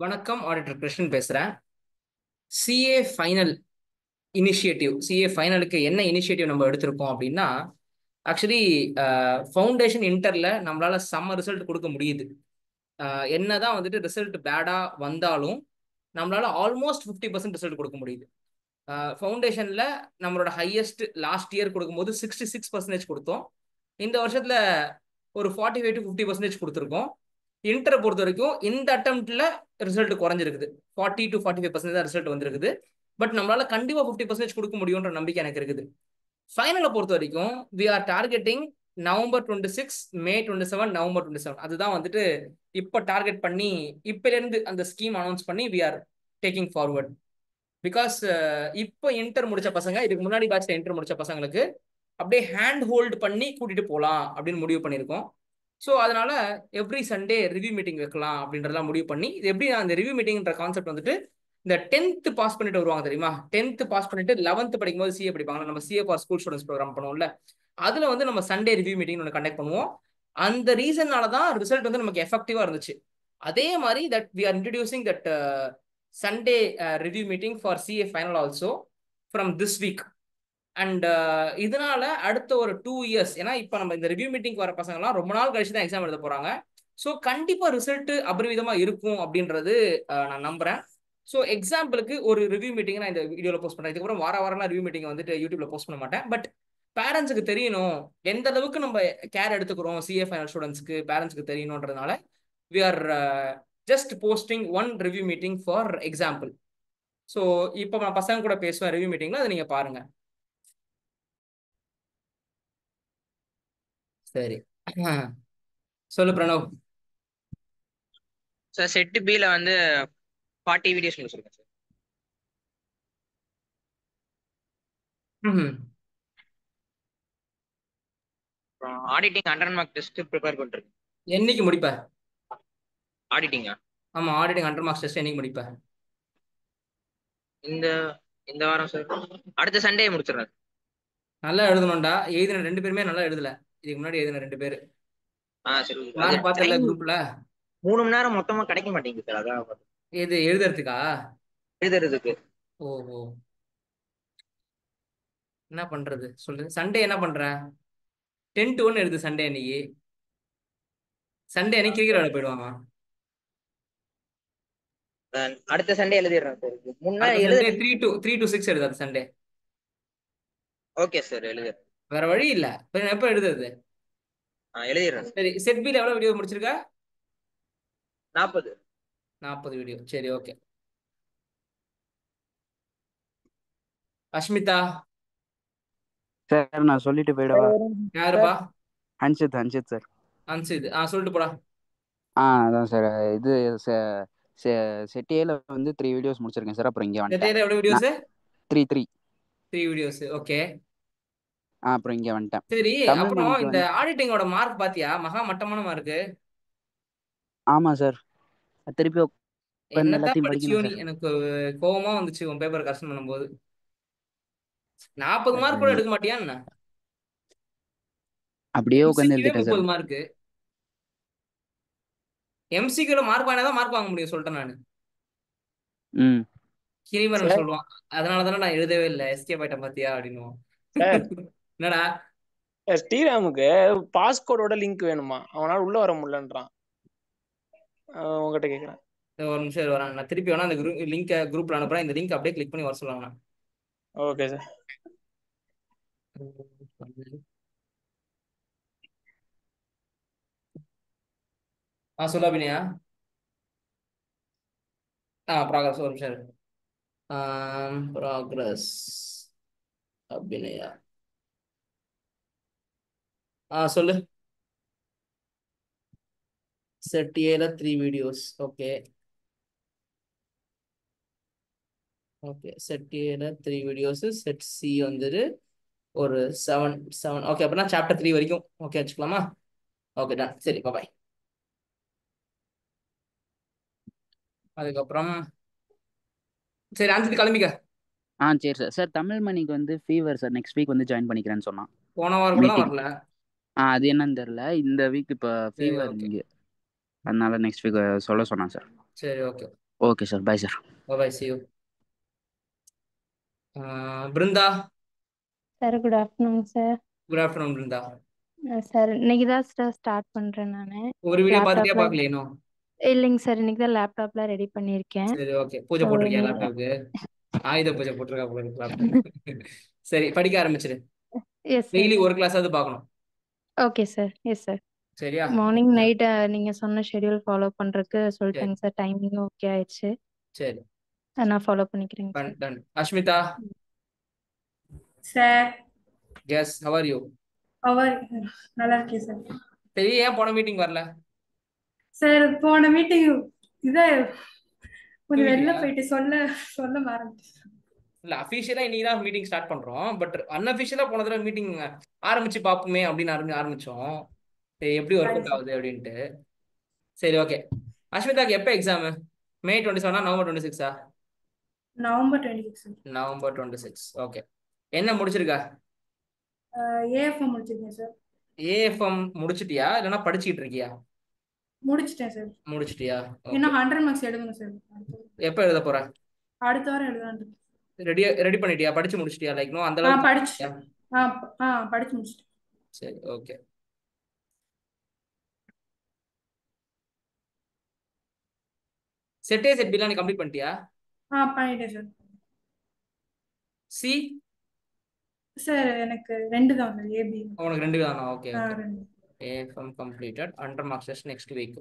வணக்கம், ஆடிட்டர் கிருஷ்ணன் பேசுறேன். CA final initiative, CA ஃபைனலுக்கு என்ன இனிஷியேட்டிவ் நம்ம எடுத்திருக்கோம் அப்படின்னா, ஆக்சுவலி ஃபவுண்டேஷன் இன்டர்ல நம்மளால செம்ம ரிசல்ட் கொடுக்க முடியுது. என்னதான் வந்துட்டு ரிசல்ட் பேடா வந்தாலும் நம்மளால ஆல்மோஸ்ட் 50% ரிசல்ட் கொடுக்க முடியுது. ஃபவுண்டேஷன்ல நம்மளோட ஹையஸ்ட் லாஸ்ட் இயர் கொடுக்கும்போது 66% கொடுத்தோம். இந்த வருஷத்துல ஒரு 45 to 50% கொடுத்துருக்கோம். இன்டரை பொறுத்த வரைக்கும் இந்த அட்டம்ப்ட்ல ரிசல்ட் குறைஞ்சிருக்குது. 40 to 45% தான் ரிசல்ட் வந்திருக்குது. பட் நம்மளால கண்டிப்பா 50% கொடுக்க முடியும்ன்ற நம்பிக்கை எனக்கு இருக்குது. ஃபைனலை பொறுத்த வரைக்கும் we are targeting November 26, May 27, November 27. அதுதான் வந்துட்டு இப்போ டார்கெட் பண்ணி இப்பிலிருந்து அந்த ஸ்கீம் அனௌன்ஸ் பண்ணி we are taking forward. Because இப்போ இன்டர் முடிச்ச பசங்க, இதுக்கு முன்னாடி பேட்ச்ல இன்டர் முடிச்ச பசங்களுக்கு அப்படியே ஹேண்ட் ஹோல்டு பண்ணி கூட்டிட்டு போகலாம் அப்படின்னு முடிவு பண்ணியிருக்கோம். ஸோ அதனால எவ்ரி சண்டே ரிவ்யூ மீட்டிங் வைக்கலாம் அப்படின்றதெல்லாம் முடிவு பண்ணி, இது எப்படி அந்த ரிவ்யூ மீட்டிங்ன்ற கான்செப்ட் வந்துட்டு இந்த 10th பாஸ் பண்ணிட்டு வருவாங்க தெரியுமா, 10th பாஸ் பண்ணிட்டு 11th படிக்கும்போது சிஏ படிப்பாங்க, நம்ம CA for school students programme பண்ணுவோம்ல, அதுல வந்து நம்ம சண்டே ரிவ்யூ மீட்டிங் ஒன்று கண்டக்ட் பண்ணுவோம். அந்த ரீசன்னால தான் ரிசல்ட் வந்து நமக்கு எஃபெக்டிவா இருந்துச்சு. அதே மாதிரி that we are introducing that Sunday review meeting for CA final also from this week. And இதனால அடுத்த ஒரு 2 years, ஏன்னா இப்போ நம்ம இந்த ரிவ்யூ மீட்டிங் வர பசங்கலாம் ரொம்ப நாள் கழிச்சு தான் எக்ஸாம் எழுத போறாங்க. ஸோ கண்டிப்பா ரிசல்ட் அபரிவிதமா இருக்கும் அப்படின்றது நான் நம்புறேன். ஸோ எக்ஸாம்பிளுக்கு ஒரு ரிவ்யூ மீட்டிங் நான் இந்த வீடியோல போஸ்ட் பண்றேன். இதுக்கப்புறம் வார வாரம் ரிவ்யூ மீட்டிங் வந்துட்டு யூடியூப்ல போஸ்ட் பண்ண மாட்டேன். பட் பேரண்ட்ஸுக்கு தெரியணும் எந்த அளவுக்கு நம்ம கேர் எடுத்துக்கிறோம், சிஏ ஃபைனல் ஸ்டூடெண்ட்ஸ்க்கு பேரண்ட்ஸ்க்கு தெரியணுன்றதுனால we are just posting one review meeting for example. So இப்போ நான் பசங்க கூட பேசுவேன் ரிவ்யூ மீட்டிங்ல, அதை நீங்க பாருங்க. சரி. சொல்லு பிரணவ். சார் செட்டு பில வந்து 40 வீடியோஸ் முடிச்சிருக்கேன் சார். ம்ஹும். அப்புறம் auditing under mark test prepare பண்ணிருக்கேன். என்னைக்கு முடிப்ப? ஆடிட்டிங்கா? ஆமா, ஆடிட்டிங் அண்டர் மார்க்ஸ் டெஸ்ட் என்னைக்கு முடிப்ப? இந்த இந்த வாரம் சார், அடுத்த சண்டே முடிச்சிடுறேன். நல்லா எழுதணும்டா. எழுதின 2 பேருமே நல்லா எழுதல. இதுக்கு முன்னாடி எழுதின 2 பேரு சரி. அது மார்க் பார்த்தல டைம் குரூப்ல. 3 மணி நேரம் மொத்தமா கிடைக்க மாட்டேங்குது சார், அதான் எது எழுதுறதுக்கா? எழுதுறதுக்கு. ஓஹோ. என்ன பண்றது சொல்லு. சண்டே என்ன பண்ற? 10 to 1 எழுது சண்டே அன்னைக்கு. சண்டே அன்னைக்கு கிரிக்கெட் விளையாட போயிடுவாங்க. அடுத்த சண்டே எழுதிடுறேன் சார். முன்னா அடுத்த எழுத சண்டே 3 to 6 எழுது அடுத்த சண்டே. Okay sir, எழுதிடுறேன். வேற வழி இல்ல. எப்ப எழுதுறது? எழுதிடுறேன் சார். சரி, செட் பில எவ்வளவு வீடியோ முடிச்சிருக்க? 40. 40 வீடியோ. சரி, ஓகே. அஷ்மிதா. சார் நான் சொல்லிட்டு போயிடவா? யாருப்பா? அன்ஷித் சார். அன்சித். சொல்லிட்டு போடா. அதான் சார். இது செட்டிஏல வந்து 3 வீடியோஸ் முடிச்சிருக்கேன் சார். அப்புறம் இங்கே வந்துட்டேன். செட்டையில எவ்வளவு videos? Three three 3 videos. Okay. அப்புறம் இங்கே வந்துட்டேன். சரி. தமிழ் அப்புறம் மணிக்கு இந்த வந்து ஆடிட்டிங்கோட மார்க் பாத்தியா? மகா மட்டமான மார்க்கு. ஆமாம் சார். திருப்பி உட்காந்து என்னத்தான் எல்லாத்தையும் படிச்சியோ படிக்கணும் நீ? சார். எனக்கு கோவமா வந்துச்சு உன் பேப்பர் கரெக்ஷன் பண்ணும்போது. 40 மார்க் கூட அது எடுக்க மாட்டியா என்ன? அப்படியே உட்காந்து எம்சிக்யூவே எழுதிட்டேன் சார். 30 மார்க்கு. எம்சிக்யூல மார்க் வாங்கினாதான் மார்க் வாங்க முடியும் சொல்லிட்டேன் நான். ம். கிரிவரன் சார் சொல்லுவான், அதனாலதானே நான் எழுதவே இல்லை, எஸ்கே பாயிட்ட பாத்தியா அப்படின்னு. சார் என்னடா? ஸ்ரீராமுக்கு பாஸ்கோடோட லிங்க் வேணுமா? அவனால உள்ள வர முடியலன்றான். உங்ககிட்ட கேக்குறேன். ஒரு நிமிஷம் வரான். நான் திருப்பி வேணா அந்த லிங்க் குரூப்ல அனுப்புறேன். இந்த லிங்க் அப்படியே கிளிக் பண்ணி வர சொல்லுவாங்க. Okay sir. சொல்லு அபினியா. ப்ராக்ரஸ். ஒரு நிமிஷம் இரு. ப்ராக்ரஸ் அபிநயா. சொல்லு. செட் ஏல 3 வீடியோஸ். ஓகே. ஓகே, செட் ஏல 3 வீடியோஸ். செட் சி வந்துட்டு ஒரு 7. ஓகே, அப்படின்னா சாப்டர் 3 வரைக்கும் ஓகே வச்சுக்கலாமா? Okay, done. சரி, பாய். அதுக்கப்புறம் சரி, அஞ்சு கிளம்பிக்க. சரி சார். சார் தமிழ் மணிக்கு வந்து ஃபீவர் சார். நெக்ஸ்ட் வீக் வந்து ஜாயின் பண்ணிக்கிறேன்னு சொன்னான் போன வாரம் கூட தான் மீட்டிங். வரல. அது என்னன்னு தெரியல. இந்த வீக் இப்போ சரி, ஃபீவர் ஓகே. இங்கே, அதனால நெக்ஸ்ட் வீக் சொல்ல சொன்னான் சார். சரி, okay. Okay sir, bye sir. Bye, see you. Brinda. Sir good afternoon sir. Good afternoon Brinda. Sir இன்னைக்கு தான் சார் ஸ்டார்ட் பண்றேன் நான். ஒரு வீடியோ பார்த்துட்டே லேப்டாப்ல பார்க்கல இன்னும்? இல்லைங்க சார், இன்னைக்கு தான் லேப்டாப்ல ரெடி பண்ணியிருக்கேன். சரி, ஓகே. பூஜை ஸோ போட்டிருக்கியா நீங்க லேப்டாப்க்கு? ஆயுத பூஜை போட்டிருக்கா போல இருக்கு லேப்டாப். சரி, படிக்க ஆரம்பிச்சிடு. Yes sir. டெய்லி ஒரு கிளாஸாவது பார்க்கணும். Okay sir. Yes sir. சரியா? மார்னிங் நைட் நீங்க சொன்ன ஷெட்யூல் ஃபாலோ பண்றதுக்கு சரி சொல்லிட்டேங்க சார். டைமிங் ஓகே ஆயிடுச்சு. சரி, நான் ஃபாலோ பண்ணிக்கிறேங்க sir. Done. Ashmitha. Sir yes, how are you? அவர் நல்லா இருக்கேன் சார். சரி, ஏன் போன மீட்டிங் வரல? சார் போன மீட்டிங் இதை கொஞ்சம் வெளில தூங்கிட்டியா? போயிட்டு சொல்ல சொல்ல மறந்துட்டேன். இல்ல, அஃபிஷியலா இன்னைக்கு தான் மீட்டிங் ஸ்டார்ட் பண்றோம். பட் அன்அஃபிஷியலா போன தடவை மீட்டிங் ஆரம்பிச்சு பார்ப்போமே அப்படின்னு ஆரம்பிச்சோம். சரி, எப்படி ஒர்க் சாரி அவுட் சார். ஆகுது அப்படின்ட்டு. சரி, ஓகே. அஸ்மிதாக்கு எப்போ exam? May 27 November 26? November 26 sir. November 26. Okay. என்ன முடிச்சிருக்கா? ஏஎஃப்எம் முடிச்சிருக்கேன் சார். ஏஎஃப்எம் முடிச்சிட்டியா இல்லைன்னா படிச்சுட்டு இருக்கியா? முடிச்சிட்டேன் சார். முடிச்சிட்டியா? ஓகே. இன்னும் 100 மார்க்ஸ் எழுதணும் சார். எப்போ எழுத போற? அடுத்த வாரம் எழுதலான்னு இருக்கேன். ரெடி பண்ணிட்டியா? படிச்சு முடிச்சிட்டியா? லைக் நோ அந்த ஆ அளவுக்கு படிச்சு படிச்சிட்டியா? படிச்சு முடிச்சிட்டேன். சரி, ஓகே. செட் ஏ செட் பிலாம் நீ கம்ப்ளீட் பண்ணிட்டியா? பண்ணிட்டேன் சார். சி சார் எனக்கு 2 தான் சார். ஏபி உனக்கு 2 தானா? Okay okay. 2. AFM completed, under marks test next week.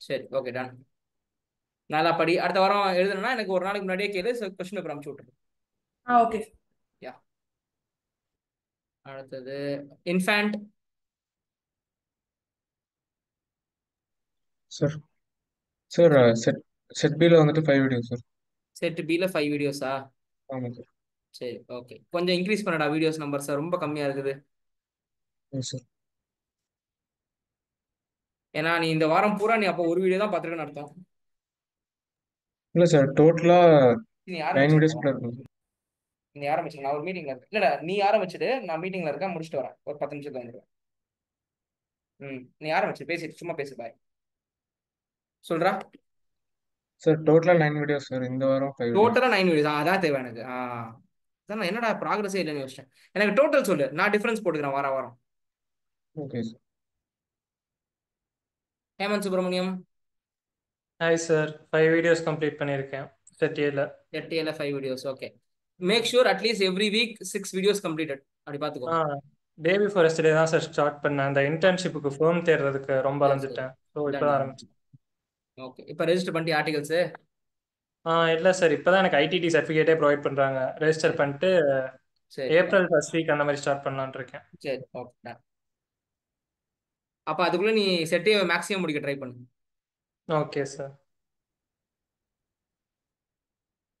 சரி, ஓகே, டன். நல்லா படி. அடுத்த வாரம் எழுதணும்னா எனக்கு ஒரு நாளைக்கு முன்னாடியே கேளு, கொஸ்டின் பேப்பர் அனுப்பிச்சு விட்டுரு. Okay sir. யா. அடுத்தது Infant. Sir sir set set பியில் வந்துட்டு 5 வீடியோஸ் சார். செட் பியில் 5 வீடியோஸா? ஆமாம் சார். சரி, ஓகே. கொஞ்சம் இன்க்ரீஸ் பண்ணடா வீடியோஸ் நம்பர் சார், ரொம்ப கம்மியாக இருக்குது. Yes sir. ஏன்னா நீ இந்த வாரம் பூரா நீ அப்போ ஒரு வீடியோ தான் பார்த்துருக்கேன்னு அர்த்தம். இல்லை சார், டோட்டலாக நீ 9 வீடியோஸ் ஆரம்பிச்சிருக்கா? கூட இருக்கும் சார். நீ ஆரம்பிச்சு, நான் ஒரு மீட்டிங்ல இருக்கேன். இல்லடா, நீ ஆரம்பிச்சிடு, நான் மீட்டிங்ல இருக்கேன், முடிச்சுட்டு வரேன். ஒரு 10 நிமிஷத்துல வந்துடுவேன். நீ ஆரம்பிச்சு பேசிட்டு சும்மா பேசு. பாய் சொல்றா. சார் டோட்டலாக 9 வீடியோஸ் சார். இந்த வாரம் 5 வீடியோஸ். டோட்டலா 9 வீடியோஸ். அதான் தேவை எனக்கு. அதான் நான் என்னடா ப்ராக்ரஸே இல்லைன்னு யோசிச்சேன். எனக்கு டோட்டல் சொல்லு, நான் டிஃபரன்ஸ் போட்டுக்கிறேன் வாரம். Okay sir. Hemanth Subramaniam. Hi sir, 5 videos complete பண்ணியிருக்கேன் செட் ஏல. செட் ஏல 5 videos. Okay. Make sure at least every week 6 videos completed. அப்படி பார்த்துக்கோ. டே பிஃபோர் எஸ்டர்டே தான் சார் ஸ்டார்ட் பண்ணேன். அந்த இன்டர்ன்ஷிப்புக்கு ஃபோன் தேடுறதுக்கு ரொம்ப சரி, சரி. அலைஞ்சிட்டேன். ஸோ இப்போ டன், தான் டன். ஆரம்பிச்சேன். ஓகே. இப்போ ரெஜிஸ்டர் பண்ணிட்டு ஆர்டிகல்ஸ்? இல்லை சார், இப்போ தான் எனக்கு ஐடிடி சர்டிஃபிகேட்டே ப்ரொவைட் பண்ணுறாங்க. ரெஜிஸ்டர் சரி பண்ணிட்டு சரி ஏப்ரல் ஃபர்ஸ்ட் வீக் அந்த மாதிரி ஸ்டார்ட் பண்ணலான்னு இருக்கேன். சரி, ஓகே, டன். அப்போ அதுக்குள்ள நீ செட்டே மேக்ஸிமம் முடிக்க ட்ரை பண்ணு. Okay sir.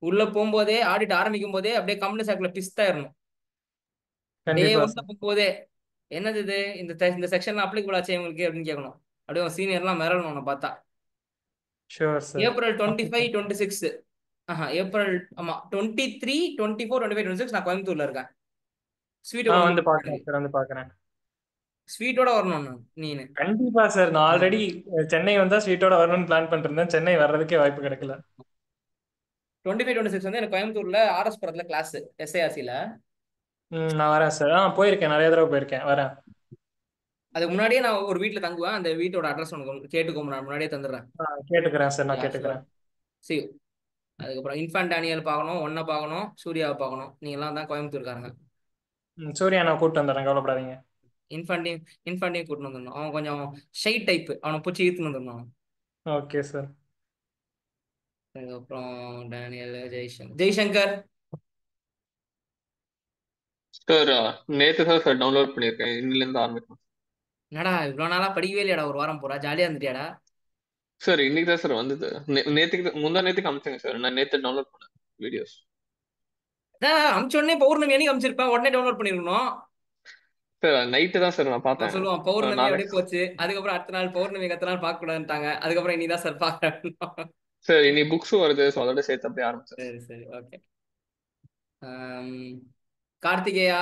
உள்ள போகும்போதே ஆடிட் ஆரம்பிக்கும் போதே அப்படியே கம்பெனி சாக்குல பிஸ்தா இருக்கணும். டே கண்டிப்பாக ஒன்ல சார். போகும்போதே என்னது இது, இந்த செக்ஷன் அப்ளிகபிள் ஆச்சு இவங்களுக்கு அப்படின்னு கேட்கணும். அப்படியே சீனியர்லாம் மிரளணும் உன்னை பார்த்தா. Sure sir. ஏப்ரல் 25, 26. ஏப்ரல், ஆமா 23, 24, 25, 26 நான் கோயம்புத்தூர்ல இருக்கேன். ஸ்வீட் வந்து பார்க்குறேன் சார், வந்து பார்க்குறேன். ஸ்வீட்டோட வரணும் நீனு. கண்டிப்பா சார், நான் ஆல்ரெடி சென்னை வந்தா ஸ்வீட்டோட வரணும்னு பிளான் பண்ணிருந்தேன். சென்னை வர்றதுக்கே வாய்ப்பு கிடைக்கல. 25, 26 வந்து எனக்கு கோயம்புத்தூர்ல ஆர்எஸ் புரத்துல கிளாஸ் எஸ்ஐஆர்சில. நான் வரேன் சார். போயிருக்கேன், நிறைய தடவை போயிருக்கேன், வரேன். அதுக்கு முன்னாடியே நான் ஒரு வீட்டுல தங்குவேன். அந்த வீட்டோட அட்ரஸ் உனக்கு கேட்டுக்கோ, நான் முன்னாடியே தந்துடுறேன். கேட்டுக்கிறேன் சார், நான் கேட்டுக்கிறேன். சரி. அதுக்கப்புறம் இன்ஃபான்ட் டேனியல் பார்க்கணும், ஒன்னை பார்க்கணும், சூர்யாவை பார்க்கணும். நீங்க எல்லாம் தான் கோயம்புத்தூர்காரங்க. சூர்யா நான் கூப்பிட்டு வந்துடுறேன், கவலைப்படாதீங்க. இன்ஃபான்ட்டையும் கூட்டிட்டு வந்துடணும். அவன் கொஞ்சம் ஷை டைப், அவனை பிடிச்சி இழுத்துன்னு வந்துடணும். Okay sir. அதுக்கப்புறம் டேனியல், ஜெய்சங்கர். சார் நேற்று தான் சார் டவுன்லோட் பண்ணியிருக்கேன். இன்னிலேருந்து ஆரம்பிக்கும். என்னடா இவ்வளோ நாளா படிக்கவே இல்லையாடா? ஒரு வாரம் பூரா ஜாலியா இருந்துட்டியாடா? சார் இன்னைக்கு தான் சார் வந்தது. நேற்றுக்கு முந்தா நேற்றுக்கு அமிச்சேங்க சார். நான் நேற்று டவுன்லோட் பண்ணேன் வீடியோஸ். அதான் அமிச்ச உடனே பௌர்ணமி அன்னைக்கு அமிச்சிருப்பேன், உடனே டவுன்லோட் பண்ணிருக்கணும். சார் நைட்டு தான் சார் நான் நான் பார்த்தேன். சொல்லுவான் பௌர்ணமி அப்படியே நாளைக்கு போச்சு. அதுக்கப்புறம் அடுத்த நாள் பௌர்ணமி அடுத்த நாள் பார்க்க கூடாதுட்டாங்க. அதுக்கப்புறம் இனிதான் சார் பார்க்கணும். சார் இனி புக்ஸ் வருது, ஸோ அதோட சேர்த்து அப்படியே ஆரம்பிச்சேன். சரி சரி, okay. Karthikeya.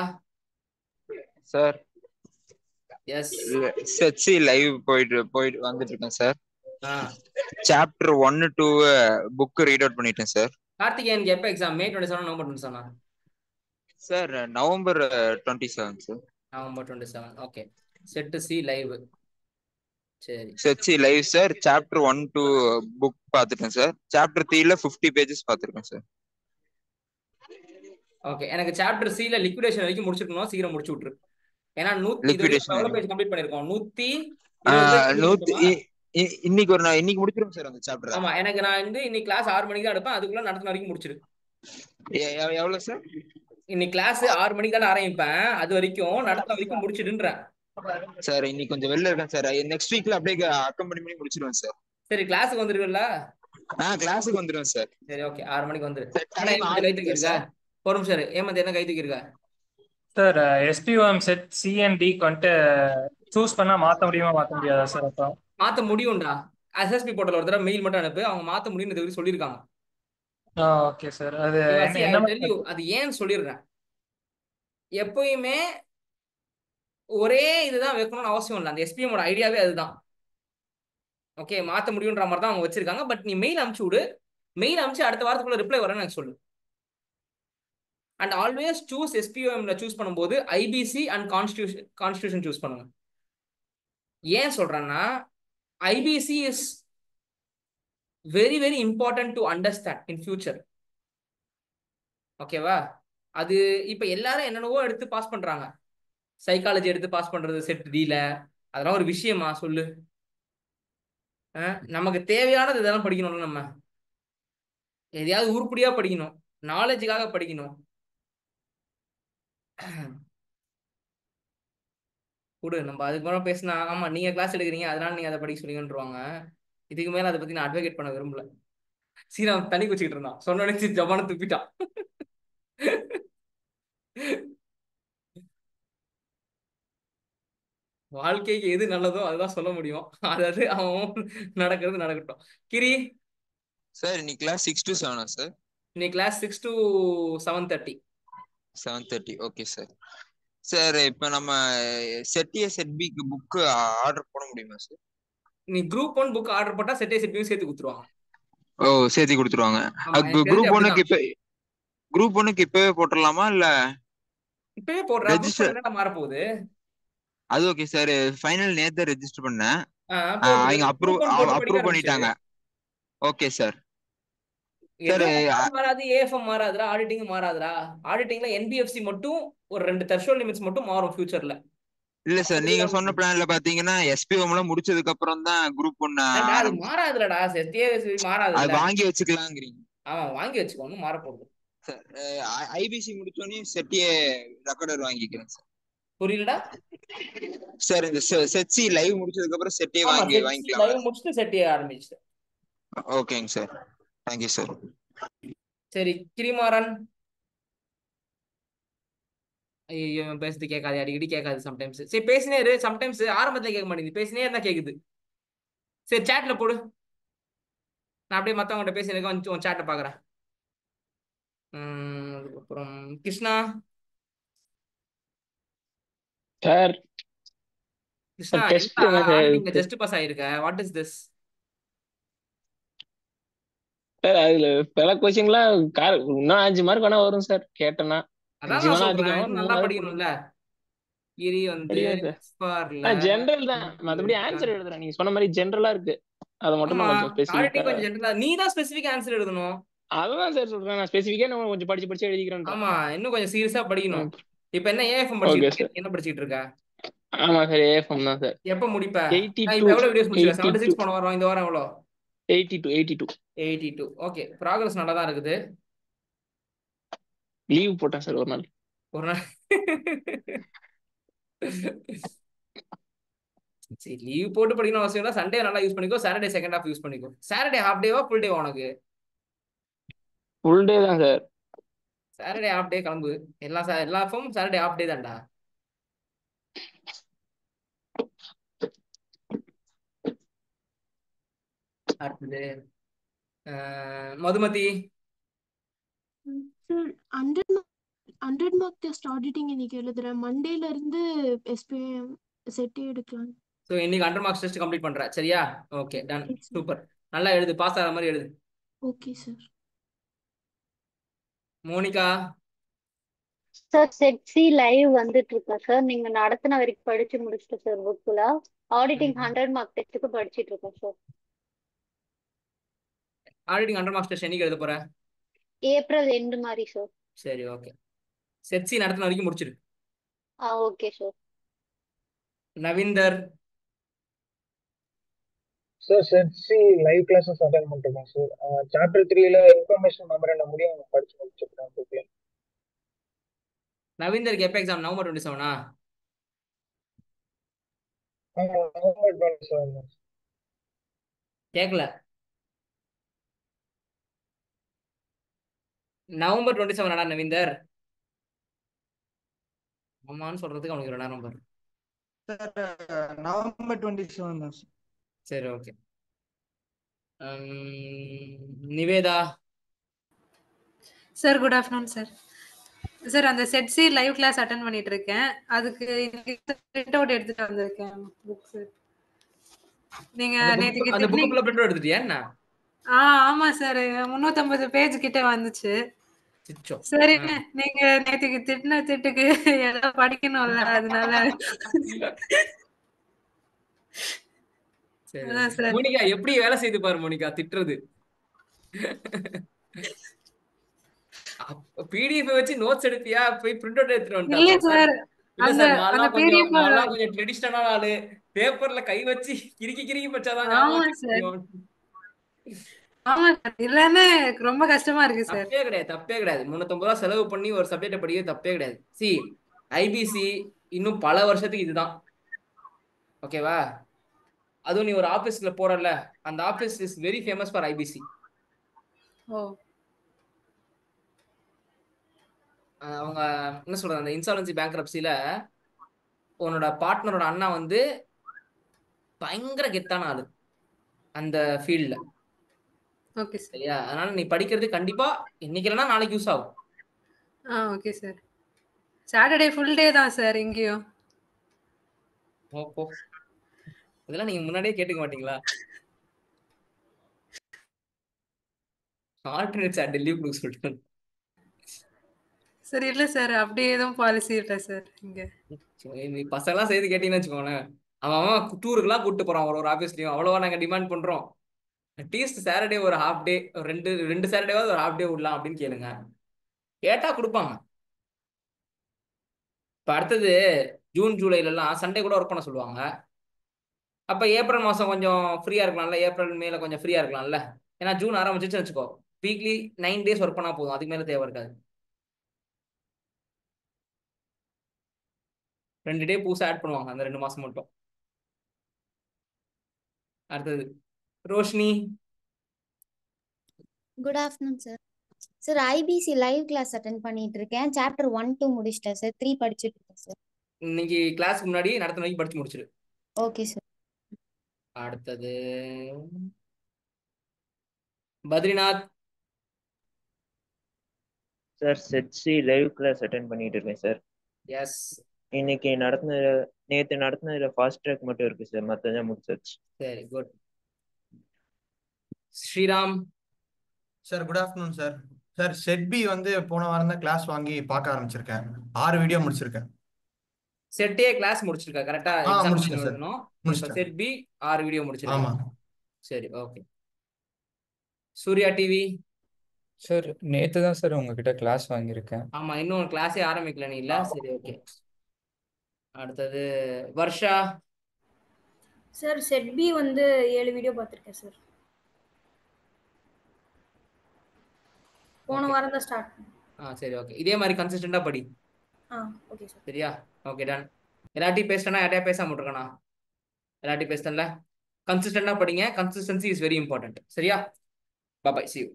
Sir yes. Set C live போயிட்டு வந்துட்டு இருக்கேன் sir. Chapter 1 2 book read out பண்ணிட்டேன் சார். கார்த்திகேயனுக்கு எப்போ exam? May 27 November 27? Sir November 27 sir. November 27. Okay. Set C live. சரி சச்சி லைவ் சார். சாப்டர் 1 2 புக் பார்த்துட்டேன் சார். சாப்டர் 3ல 50 பேஜஸ் பார்த்துருக்கேன் சார். ஓகே. எனக்கு சாப்டர் சில லிக்விடேஷன் வரைக்கும் முடிச்சிருக்கணும், சீக்கிரம் முடிச்சு விட்டுரு. ஏன்னா இது வரைக்கும் எவ்வளோ லிக்விடேஷன் பேஜ் கம்ப்ளீட் பண்ணிருக்கோம்? 120 பேஜ் கம்ப்ளீட் பண்ணிருக்கோமா? இன்னைக்கு முடிச்சிருவோம் சார் அந்த சாப்டர். ஆமா, எனக்கு நான் இன்னைக்கு கிளாஸ் 6 மணிக்கு தான் எடுப்பேன், அதுக்குள்ள நடத்தின வரைக்கும் முடிச்சிரு. எவ்வளவு சார்? இன்னைக்கு கிளாஸ் 6 மணிக்கு தான் ஆரம்பிப்பேன், அது வரைக்கும் நடத்தின வரைக்கும் முடிச்சிடுன்றேன். சார் இன்னைக்கு கொஞ்சம் வெளில இருக்கேன் சார். நெக்ஸ்ட் வீக்ல அப்படியே அக்கம்பெனி பண்ணி முடிச்சிருவேன் சார். சரி, கிளாஸுக்கு வந்துருவல்ல? கிளாஸுக்கு வந்துருவேன் சார். சரி ஓகே, 6 மணிக்கு வந்துரு. டைம் கை தூக்கி இருக்கா? ஒரு நிமிஷம் இரு. ஏமாத்தி என்ன கை தூக்கி இருக்கா? Sir SPOM set C and D வந்துட்டு சூஸ் பண்ணா மாத்த முடியுமா மாத்த முடியாதா சார்? அப்போ மாத்த முடியும்டா. SSP போர்ட்டல் ஒரு தடவை மெயில் மட்டும் அனுப்பு, அவங்க மாத்த முடியும்னு இது சொல்லியிருக்காங்க. Okay sir. அது அது ஏன்னு சொல்லிடுறேன். எப்பயுமே ஒரே இதுதான் வைக்கணும்னு அவசியம் இல்லை. அந்த SPM ஐடியாவே அதுதான். ஓகே, மாத்த முடியுன்ற மாதிரி தான் அவங்க வச்சிருக்காங்க. பட் நீ மெயில் அனுப்பிச்சு விடு. மெயில் அனுப்பிச்சு அடுத்த வாரத்துக்குள்ள ரிப்ளை வரேன்னு எனக்கு சொல்லு. And always choose SPOM choose பண்ணும்போது IBC அண்ட் கான்ஸ்டியூஷன் சூஸ் பண்ணுங்க. ஏன் சொல்றேன்னா IBC is very very important to understand in future. ஓகேவா? அது இப்ப எல்லாரும் என்னென்னவோ எடுத்து பாஸ் பண்றாங்க. சைக்காலஜி எடுத்து பாஸ் பண்றது செட் டில, அதெல்லாம் ஒரு விஷயமா சொல்லு? நமக்கு தேவையானது இதெல்லாம் படிக்கணும்ல. நம்ம எதையாவது உருப்படியா படிக்கணும், நாலேஜுக்காக படிக்கணும். கொடு, நம்ம அதுக்கு மேலே பேசினா ஆமா நீங்க கிளாஸ் எடுக்கிறீங்க அதனால நீங்க அதை படிக்க சொல்லிங்கன்றுவாங்க. இதுக்கு மேல அதை பத்தி நான் அட்வொகேட் பண்ண விரும்பல. சீராம் தண்ணி குச்சிக்கிட்டு இருந்தான், சொன்ன ஜப்பான துப்பிட்டான். வாழ்க்கைக்கு எது நல்லதோ அதுதான் சொல்ல முடியும். அதாவது அவன் நடக்கிறது நடக்கட்டும். கிரி சார் இன்னைக்கு கிளாஸ் 6 to 7 சார்? இன்னைக்கு class 6 to 7:30. 7:30 okay sir. Sir இப்போ நம்ம செட் A செட் Bக்கு புக் ஆர்டர் போட முடியுமா சார்? நீ குரூப் 1 புக் ஆர்டர் போட்டா செட் A செட் B சேர்த்து கொடுத்துருவாங்க. ஓ சேர்த்து கொடுத்துருவாங்க. குரூப் 1க்கு இப்பவே போட்டுடலாமா இல்ல இப்பவே போடுறா? மாறப்போகுது அது. Okay sir. ஃபைனல் நேத்து ரெஜிஸ்டர் பண்ணேன், அவங்க அப்ரூவ் பண்ணிட்டாங்க. Okay sir. மாறாது, AFM மாறாதுடா, ஆடிட்டிங் மாறாதுடா. ஆடிட்டிங்ல NBFC மட்டும் ஒரு 2 த்ரெஷோல்ட் லிமிட்ஸ் மட்டும் மாறும் ஃபியூச்சர்ல. இல்ல சார், நீங்க சொன்ன பிளான்ல பாத்தீங்கன்னா SPOM எல்லாம் முடிச்சதுக்கு அப்புறம் தான் குரூப் 1 அது மாறாதுலடா. மாறாது, அது வாங்கி வச்சுக்கலாம்ங்கறீங்க? ஆமா வாங்கி வச்சுக்கோ, ஒன்னும் மாற போகுது சார். IBC முடிச்சோனே செட் A ரெக்கார்டர் வாங்கிக்கிறேன் சார். புரியலடா சார். இந்த செட் C லைவ் முடிச்சதுக்கு அப்புறம் செட் A வாங்கிக்கலாம். லைவ் முடிச்சிட்டு செட் A ஆரம்பிச்சிட்டு. ஓகேங்க சார், தேங்க்யூ சார். சரி கிரிமாறன். ஐயோ பேசுறது கேட்காது, அடிக்கடி கேட்காது சம்டைம்ஸ். சரி பேசினே இரு. சம்டைம்ஸ் ஆரம்பத்துல கேட்க மாட்டேங்குது, பேசினே இருந்தா கேக்குது. சரி சாட்ல போடு, நான் அப்படியே மத்தவங்ககிட்ட பேசினேன் உன் சாட்டை பாக்குறேன். அப்புறம் கிருஷ்ணா. சார் கிருஷ்ணா நீங்க ஜஸ்ட் பாஸ் ஆயிருக்க. What is this? சார் அதுல பல கொஸ்டின்லாம் இன்னும் 5 மார்க் வேணா வரும் சார் கேட்டேன்னா. நல்லா படிக்கணும்ல. கிரி வந்து ஜெனரல் தான், மத்தபடி ஆன்சர் எழுதுறேன். நீங்க சொன்ன மாதிரி ஜெனரலா இருக்கு, அது மட்டும் கொஞ்சம் ஸ்பெசிஃபிக்கா. நீ தான் ஸ்பெசிஃபிக் ஆன்சர் எழுதணும். அதான் சார் சொல்றேன், நான் ஸ்பெசிஃபிக்கா நான் கொஞ்சம் படிச்சு எழுதிக்கிறேன். ஆமா இன்னும் கொஞ்சம் சீரியஸா படிக்கணும். இப்போ என்ன AFM படிச்சிட்டு என்ன படிச்சிட்டு இருக்க? ஆமா சார் AFM தான் சார். எப்ப முடிப்ப? 82 எவ்வளவு வீடியோஸ் முடிச்சிருக்க? 76 போன வாரம், இந்த வாரம் எவ்வளவு? 82. ஓகே, ப்ராக்ரஸ் நல்லா தான் இருக்குது. லீவ் போட்டேன் சார் ஒரு நாள். சரி லீவ் போட்டு படிக்கணும் அவசியம் இல்லை. சண்டே நல்லா யூஸ் பண்ணிக்கோ, சாட்டர்டே செகண்ட் ஹாஃப் யூஸ் பண்ணிக்கோ. சாட்டர்டே ஹாஃப் டேவா ஃபுல் டேவா உனக்கு? ஃபுல் டே தான் சார். சாட்டர்டே ஹாஃப் டே கிளம்பு. எல்லா ஃபோமும் சாட்டர்டே ஹாஃப் டே தான்டா. அடுத்தது Madhumathi. Sir 100 mark test auditing இன்னைக்கு எழுதுறேன். மண்டேல இருந்து SPM செட் எடுக்கலாம். ஸோ இன்னைக்கு 100 மார்க்ஸ் டெஸ்ட் கம்ப்ளீட் பண்ற, சரியா? Okay done, super. நல்லா எழுது, பாஸ் ஆகிற மாதிரி எழுது. Okay sir. Monica sir set C live வந்துட்டு இருக்கா சார். நீங்க நடத்தின வரைக்கும் படிச்சு முடிச்சுட்டு சார் புக்ல ஆடிட்டிங் 100 மார்க் டெஸ்ட்டுக்கு படிச்சிட்டு இருக்கேன் சார். ஆடிட்டிங் 100 மார்க்ஸ் டெஸ்ட் என்னைக்கு எழுத போற? ஏப்ரல் எண்டு மாதிரி சார். சரி ஓகே. செட் சி நடத்தின வரைக்கும் முடிச்சிரு. Okay sir. Navinder sir set C live classes attend பண்ணிருக்கேன் சார். சாப்டர் 3ல இன்ஃபர்மேஷன் மெமரண்டம் முடியும் படிச்சு முடிச்சிருக்கேன் புக்ல. நவீந்தருக்கு எப்போ எக்ஸாம்? நவம்பர் 27ஆ? நவம்பர் 27 கேட்கல. நவம்பர் 27 நவீந்தர்? ஆமான்னு சொல்றதுக்கு அவனுக்கு 2 நேரம் பாரு. சார் நவம்பர் 27 தான் சார். சரி okay. Nivetha sir good afternoon sir. Sir அந்த set C live class attend பண்ணிட்டு இருக்கேன். அதுக்கு பிரிண்ட் அவுட் எடுத்துட்டு வந்திருக்கேன் புக் சார். நீங்க நேத்துக்கு அந்த புக் ஃபுல்லா பிரிண்ட் அவுட் எடுத்துட்டியா என்ன? ஆமா சார் 350 பேஜ் கிட்ட வந்துச்சு. சரி நீங்க நேத்துக்கு திட்டின திட்டுக்கு ஏதோ படிக்கணும்ல அதனால. மோனிகா எப்படி வேலை செய்து பாரு மோனிகா திட்டுறது. பிடிஎஃப் வச்சு நோட்ஸ் எடுப்பியா? போய் பிரிண்ட் அவுட் எடுத்துட்டு வந்துட்டா? இல்ல சார் இல்ல சார் நான்லாம் கொஞ்சம் ட்ரெடிஷனலான ஆளு. பேப்பர்ல கை வச்சு கிறுக்கி வச்சாதான் ஞாபகம் வச்சுக்க. ஆமா சார் இல்லன்னா ரொம்ப கஷ்டமா இருக்கு சார். தப்பே கிடையாது. 350 ரூபா செலவு பண்ணி ஒரு சப்ஜெக்ட் படிக்கிறது தப்பே கிடையாது. சி ஐபிசி இன்னும் பல வருஷத்துக்கு இதுதான். ஓகேவா? அதுவும் நீ ஒரு ஆபீஸ்ல போறல, அந்த office is very famous for IPC. அவங்க என்ன சொல்றது, அந்த இன்சால்வன்சி பேங்க்ரப்சில உன்னோட பார்ட்னரோட அண்ணா வந்து பயங்கர கெத்தான ஆளு அந்த ஃபீல்ட்ல. Okay sir. சரியா? அதனால நீ படிக்கிறது கண்டிப்பா இன்னைக்கு இல்லைன்னா நாளைக்கு யூஸ் ஆகும். Okay sir. Saturday full day தான் சார் இங்கேயும். ஓ இதெல்லாம் நீங்க முன்னாடியே கேட்டுக்க மாட்டீங்களா? ஆல்டர்னேட் சாட்டர்டே லீவ் கொடுக்க சொல்லிட்டேன். சரி இல்ல சார் அப்படி எதுவும் பாலிசி இல்லை சார் இங்க. நீ பசங்களாம் சேர்த்து கேட்டீங்கன்னு வச்சுக்கோங்களேன், அவன் டூருக்குலாம் கூப்பிட்டு போறான் ஒரு ஆஃபீஸ்லயும். அவ்வளவா நாங்க டிமாண்ட் பண்றோம். அட்லீஸ்ட் சாட்டர்டே ஒரு ஹாஃப் டே, ரெண்டு சாட்டர்டேவாவது ஒரு ஹாஃப் டே விடலாம் அப்படின்னு கேளுங்க. கேட்டா கொடுப்பாங்க. இப்ப அடுத்தது ஜூன் ஜூலைலாம் சண்டே கூட ஒர்க் பண்ண சொல்லுவாங்க. அப்ப ஏப்ரல் மாசம் கொஞ்சம் ஃப்ரீயா இருக்கலாம்ல, ஏப்ரல் மேல கொஞ்சம் ஃப்ரீயா இருக்கலாம்ல. ஏன்னா ஜூன் ஆரம்பிச்சுன்னு வச்சுக்கோ, வீக்லி 9 days ஒர்க் பண்ணா போதும், அதுக்கு மேல தேவை இருக்காது. 2 டே புதுசா ஆட் பண்ணுவாங்க அந்த 2 மாசம் மட்டும். அடுத்தது Roshini. Good afternoon sir. Sir IPC live class attend பண்ணிட்டு இருக்கேன். சாப்டர் 1 2 முடிச்சிட்டேன் சார். 3 படிச்சிட்டு இருக்கேன் சார். இன்னைக்கு கிளாஸ்க்கு முன்னாடி நடத்தின வரைக்கும் படிச்சு முடிச்சிரு. Okay sir. அடுத்தது Badrinath. Sir set C live class attend பண்ணிட்டு இருக்கேன் சார். எஸ். இன்னைக்கு நேத்து நடத்தினதுல ஃபாஸ்ட் ட்ராக் மட்டும் இருக்கு சார், மத்ததெல்லாம் முடிச்சாச்சு. சரி good. Sriram. Sir good afternoon sir. Sir set B வந்து போன வாரம் தான் கிளாஸ் வாங்கி பார்க்க ஆரம்பிச்சிருக்கேன். 6 வீடியோ முடிச்சிருக்கேன். செட் ஏ கிளாஸ் முடிச்சிருக்கா கரெக்ட்டா? முடிச்சிட்டேன் சார். முடிச்சிட்டேன். செட் பி 6 வீடியோ முடிச்சிருக்கேன். ஆமா. சரி ஓகே. சூர்யா டிவி. சார் நேத்து தான் சார் உங்ககிட்ட கிளாஸ் வாங்கியிருக்கேன். ஆமா இன்னும் கிளாஸே ஆரம்பிக்கல நீ இல்ல? சரி ஓகே. அடுத்தது வர்ஷா. சார் செட் பி வந்து 7 வீடியோ பார்த்துருக்கேன் சார். போன வாரம் தான் ஸ்டார்ட். சரி ஓகே. இதே மாதிரி கன்சிஸ்டண்டா படி. Okay sir. சரியா? Okay done. எல்லாத்தையும் பேசிட்டேன்னா யாரையா பேசாம விட்டுருக்கேனா? எல்லாத்தையும் பேசிட்டேன்ல. கன்சிஸ்டண்டா படிங்க. Consistency is very important. சரியா? Bye see you.